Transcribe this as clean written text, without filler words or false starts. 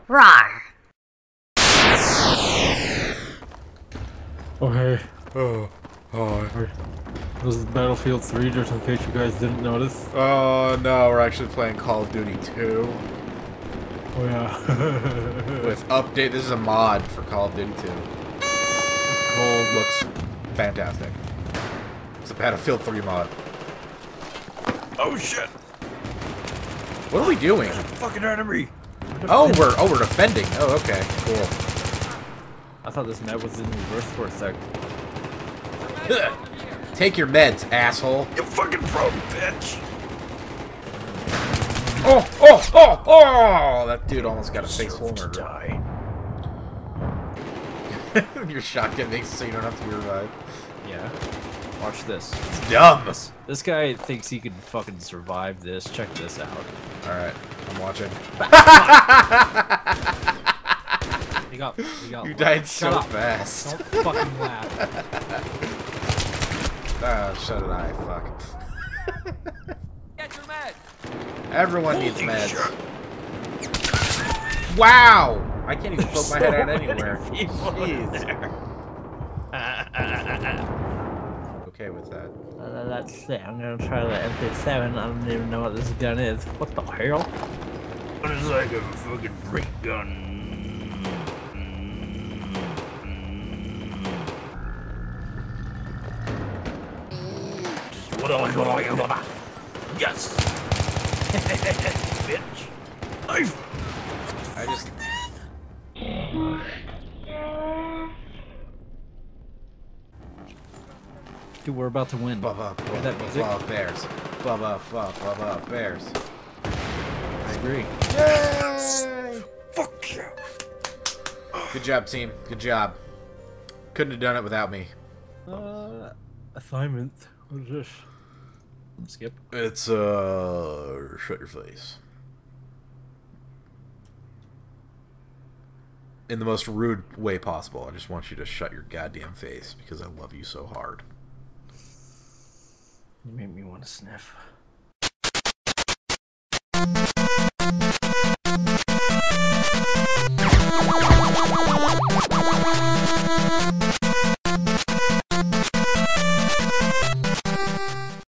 Rawr! Oh hey. Oh, hi. This is Battlefield 3, just in case you guys didn't notice. Oh no, we're actually playing Call of Duty 2. Oh yeah. With update, this is a mod for Call of Duty 2. Cold. Looks fantastic. It's a Battlefield 3 mod. Oh shit! What are we doing? Fucking enemy! Oh, we're defending. Oh, okay, cool. I thought this map was in reverse for a sec. Take your meds, asshole. You fucking pro bitch! Oh, oh, oh, oh! That dude almost got a face full of murder. Die. Your shotgun makes it so you don't have to be revived. Yeah. Watch this. It's dumb. This guy thinks he can fucking survive this. Check this out. Alright, I'm watching. He got You died so Shut up. fast. Don't fucking laugh. Ah, shut an eye, fuck. Get your med! Everyone needs meds. Wow! I can't even poke my head out anywhere. Jeez. Okay with that. That's it. I'm gonna try the MP7. I don't even know what this gun is. What the hell? It's like a fucking break gun. Yes! Bitch! Knife! I just... Dude, we're about to win. Blah, that music? bears. Blah, bears. I agree. Yay! Fuck you! Good job, team. Good job. Couldn't have done it without me. Assignment. What is this? Skip. It's, shut your face. In the most rude way possible. I just want you to shut your goddamn face because I love you so hard. You made me want to sniff.